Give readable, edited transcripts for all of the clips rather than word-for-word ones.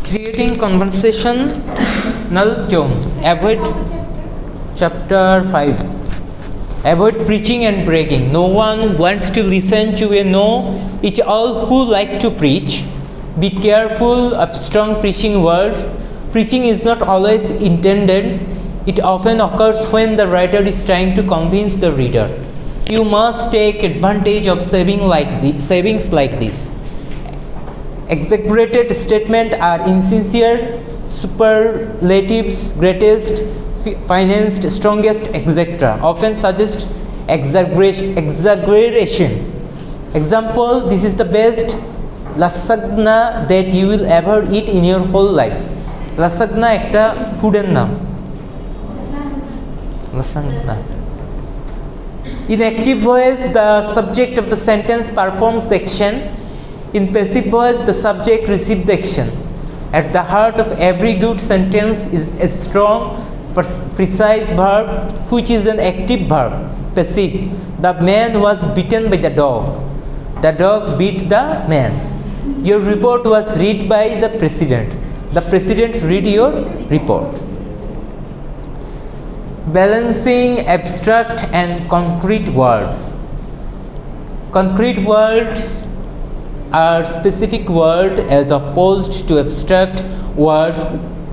Creating conversational tone. Avoid chapter 5. Avoid preaching and bragging. No one wants to listen to a no. It's all who like to preach. Be careful of strong preaching word. Preaching is not always intended. It often occurs when the writer is trying to convince the reader. You must take advantage of savings like this. Exaggerated statements are insincere, superlatives, greatest, financed, strongest, etc. often suggest exaggeration. Example, this is the best lasagna that you will ever eat in your whole life. Lasagna একটা ফুডের নাম। lasagna. In active voice, the subject of the sentence performs the action. In passive voice, the subject receives the action. At the heart of every good sentence is a strong, precise verb, which is an active verb, passive. The man was beaten by the dog. The dog beat the man. Your report was read by the president. The president read your report. Balancing abstract and concrete word. Concrete word are specific word as opposed to abstract word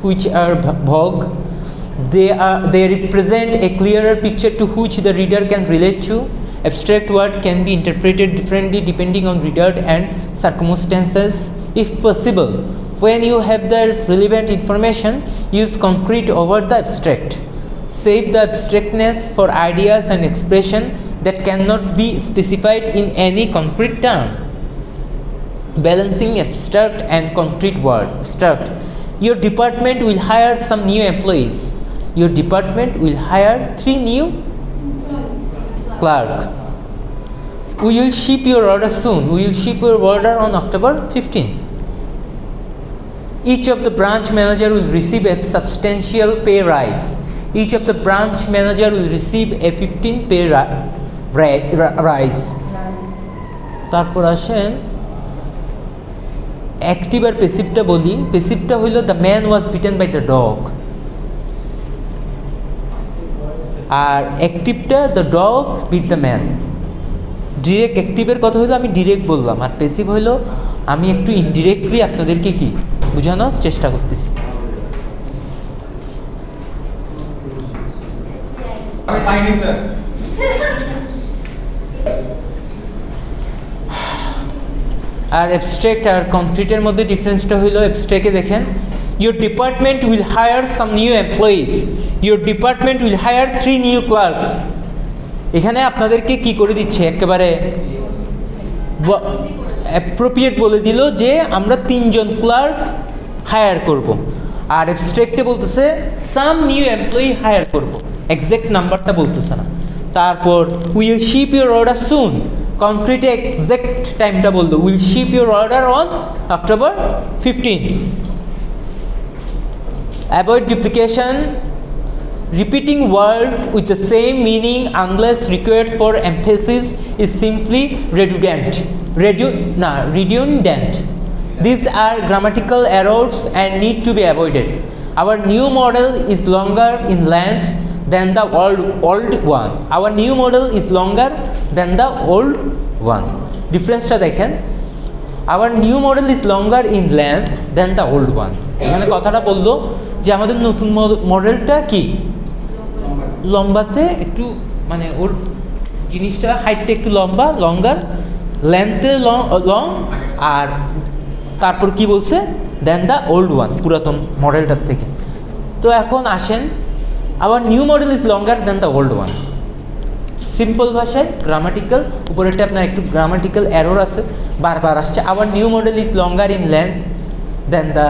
which are vague. They represent a clearer picture to which the reader can relate to. Abstract word can be interpreted differently depending on reader and circumstances. If possible, when you have the relevant information, use concrete over the abstract. Save the abstractness for ideas and expression that cannot be specified in any concrete term. Balancing abstract and concrete word. Abstract. Your department will hire some new employees. Your department will hire 3 new clerks. We will ship your order soon. We will ship your order on October 15. Each of the branch manager will receive a substantial pay rise. Each of the branch manager will receive a 15 pay rise. তারপর আসেন active আর প্যাসিভটা বলি। প্যাসিভটা হইল the man was beaten by the dog, আর অ্যাক্টিভটা the dog beat the man. Direct অ্যাক্টিভের কথা হইলো আমি ডিরেক্ট বললাম, আর প্যাসিভ হইলো আমি একটু ইনডিরেক্টলি আপনাদেরকে কি বোঝানোর চেষ্টা করতেছি। আর অ্যাবস্ট্রাক্ট আর কনক্রিটের মধ্যে ডিফারেন্সটা হইলো অ্যাবস্ট্রাক্টে দেখেন your department will higher some new employees, your department will higher 3 new clerks. এখানে আপনাদেরকে কি করে দিচ্ছে, একেবারে অ্যাপ্রোপ্রিয়েট বলে দিল যে আমরা 3 জন ক্লার্ক হায়ার করব। আর অ্যাবস্ট্রাক্টে বলতেছে সাম নিউ এমপ্লয়ি হায়ার করব, এক্সাক্ট নাম্বারটা বলতেছে না। তারপর will ship your order soon, কনক্রিটে এক্সাক্ট টাইমটা বলতো will ship your order on October 15। Avoid duplication, repeating word with the same meaning unless required for emphasis is simply redundant. These are grammatical errors and need to be avoided. Our new model is longer in length than the old one. Our new model is longer than the old one. Difference টা দেখেন, our new model is longer in length than the old one. এখানে কথাটা বললো যে আমাদের নতুন মডেলটা কি লম্বাতে একটু, মানে ওর জিনিসটা হাইটটা একটু লম্বা, লঙ্গার, লেন্থে লং, আর তারপর কি বলছে দেন দ্য ওল্ড ওয়ান, পুরাতন মডেলটার থেকে। তো এখন আসেন our new model is longer than the old one. Simple ভাষায় গ্রামাটিক্যাল, উপরেরটা আপনার একটু গ্রামাটিক্যাল এরর আছে, বারবার আসছে। Our new model is longer in length than the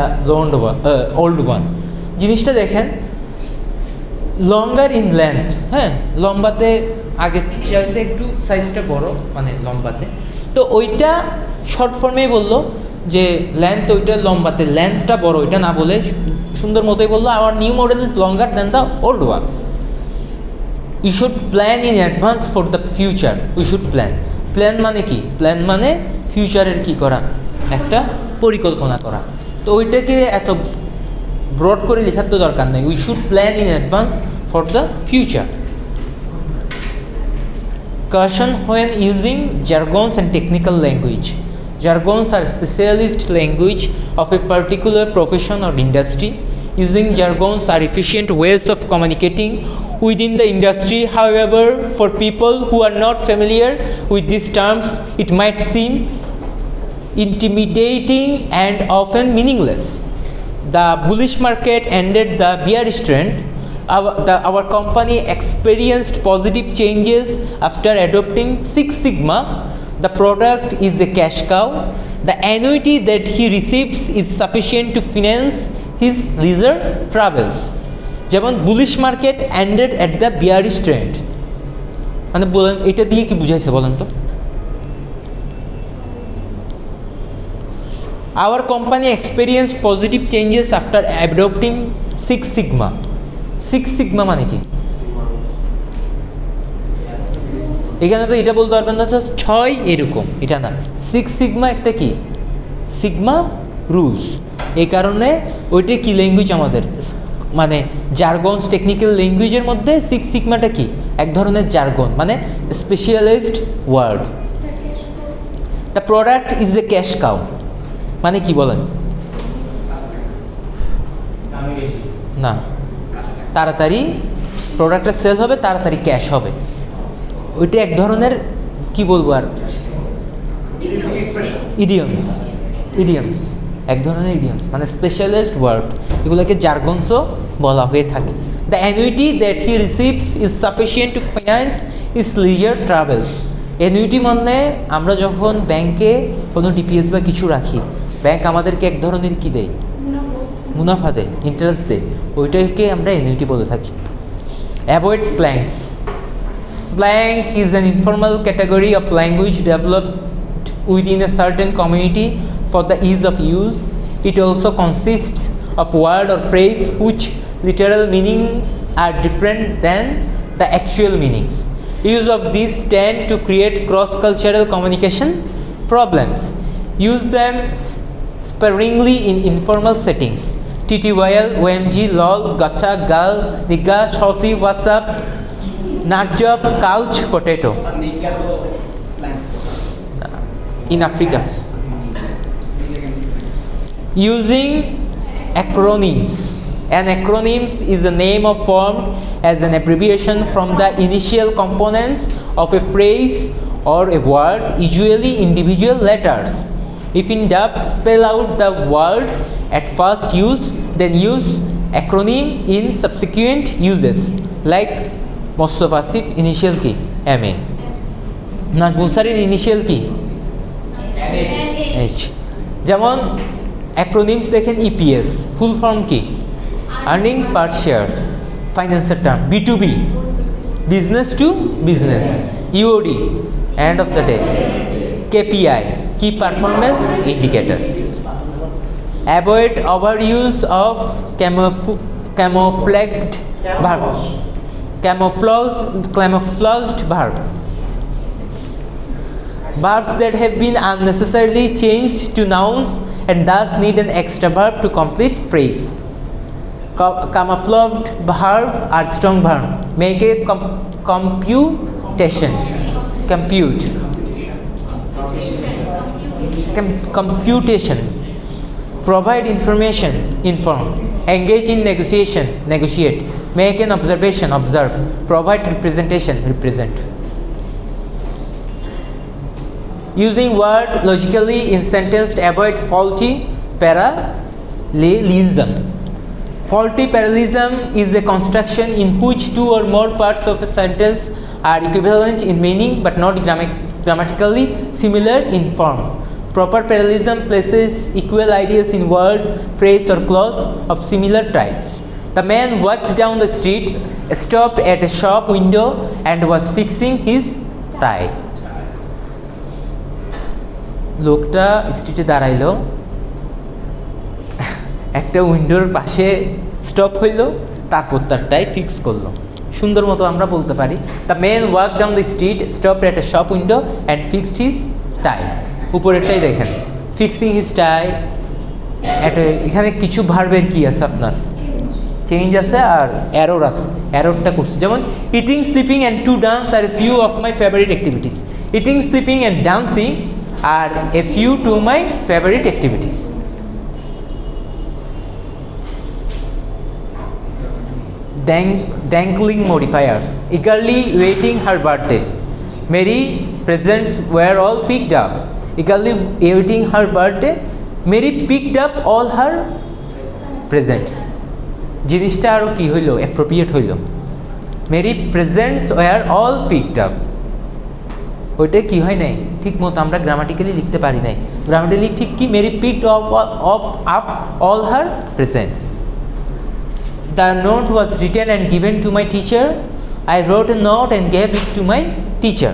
old one. জিনিসটা দেখেন লঙ্গার ইন লেন্থ, হ্যাঁ লম্বাতে আগের চাইতে একটু সাইজটা বড়, মানে লম্বাতে। তো ওইটা শর্ট ফর্মেই বললো যে লেন্থ ওইটা লম্বাতে লেন্থটা বড়, ওইটা না বলে সুন্দর মতোই বললো our new model is longer than the old one. You should plan in advance for the future. We should plan মানে কি? প্ল্যান মানে ফিউচারের কি করা, একটা পরিকল্পনা করা। তো ওইটাকে এত ব্রড করে লেখার তো দরকার নেই। We should plan in advance for the future. Caution when using jargons and technical language. Jargons are specialist language of a particular profession or industry. Using jargons are efficient ways of communicating within the industry. However, for people who are not familiar with these terms, it might seem intimidating and often meaningless. The bullish market ended the bearish trend. Our company experienced positive changes after adopting Six Sigma. The product is a cash cow. The annuity that he receives is sufficient to finance his leisure travels. যেমন bullish market ended at the bearish trend, মানে বলেন এটা দিয়ে কি বুঝাইছে বলেন তো? Our company experienced positive changes after adopting Six Sigma. Six Sigma মানে কি? এখানে তো এটা বলতে পারবেন না ছয় এরকম, এটা না। সিক্স সিগমা একটা কি? Sigma rules. এই কারণে ওইটা কি ল্যাঙ্গুয়েজ আমাদের, মানে জার্গনস টেকনিক্যাল ল্যাঙ্গুয়েজের মধ্যে সিক্স সিগমাটা কি? এক ধরনের জার্গন, মানে specialised word. The product is a cash cow মানে কি বলেন? না, তাড়াতাড়ি প্রোডাক্টটা সেল হবে, তাড়াতাড়ি ক্যাশ হবে। ওইটা এক ধরনের কি বলবো আর ইডিয়মস, ইডিয়মস এক ধরনের ইডিয়মস মানে স্পেশালাইজড ওয়ার্ড, এগুলোকে জার্গনসও বলা হয়ে থাকে। The annuity that he receives is sufficient to finance is leisure travels. Annuity মানে আমরা যখন ব্যাংকে কোনো ডিপিএস বা কিছু রাখি, ব্যাংক আমাদেরকে এক ধরনের কী দেয়, মুনাফা দেয়, ইন্টারেস্ট দেয়, ওইটাকে আমরা অ্যানুইটি বলে থাকি। Avoid slangs. Slang is an informal category of language developed within a certain community for the ease of use. It also consists of word or phrase which literal meanings are different than the actual meanings. Use of these tend to create cross-cultural communication problems. Use them sparingly in informal settings. TTYL, OMG, LOL, Gotcha, Gal, Nigga, Shorty, What's up, Narjob, couch, potato. In Africa. Using acronyms. An acronym is a name or formed as an abbreviation from the initial components of a phrase or a word, usually individual letters. If in doubt, spell out the word at first use, then use acronym in subsequent uses. Like Mostafa Asif, initial key MA. Nazmul স্যারের initial কি? H. যেমন acronyms দেখেন EPS, full form কি? Earning per share. ফাইন্যান্সের term B2B, business to business. EOD, end of the day. KPI, key performance indicator. Avoid over use of camouflaged verb. Camouflaged verb. Verbs that have been unnecessarily changed to nouns and thus need an extra verb to complete phrase. Camouflaged verb are strong verb. Make a computation. Computation. Provide information, inform. Engage in negotiation, negotiate. Make an observation, observe. Provide representation, represent. Using word logically in sentence to avoid faulty parallelism. Faulty parallelism is a construction in which two or more parts of a sentence are equivalent in meaning but not grammatically similar in form. Proper parallelism places equal ideas in word, phrase or clause of similar types. The man walked down the street, stopped at a shop window and was fixing his tie. লোকটা স্ট্রিটে দাঁড়াইলো, একটা উইন্ডোর পাশে stop হইলো, তারপর তার টাই fix করলো। সুন্দর মতো আমরা বলতে পারি the man walk down the street, stop at a shop window and fixed his tie. উপরেরটাই দেখেন, ফিক্সিং হিজ টাই, এখানে কিছু ভার্বের কি আছে আপনার চেঞ্জ আছে আর অ্যারোর আছে অ্যারোরটা করছি যেমন eating sleeping and to dance are a few of my favourite activities eating sleeping and dancing are a few to my favourite activities dangling modifiers eagerly waiting her birthday Mary presents were all picked up eagerly awaiting her birthday Mary picked up all her presents জিনিসটা আরও কি হইল appropriate হইল Mary presents were all picked up ওইটা কি হয় নাই ঠিক মতো আমরা গ্রামাটিক্যালি লিখতে পারি নাই গ্রামাটিক্যালি ঠিক কি Mary picked up all her presents The note was written and given to my teacher. I wrote a note and gave it to my teacher.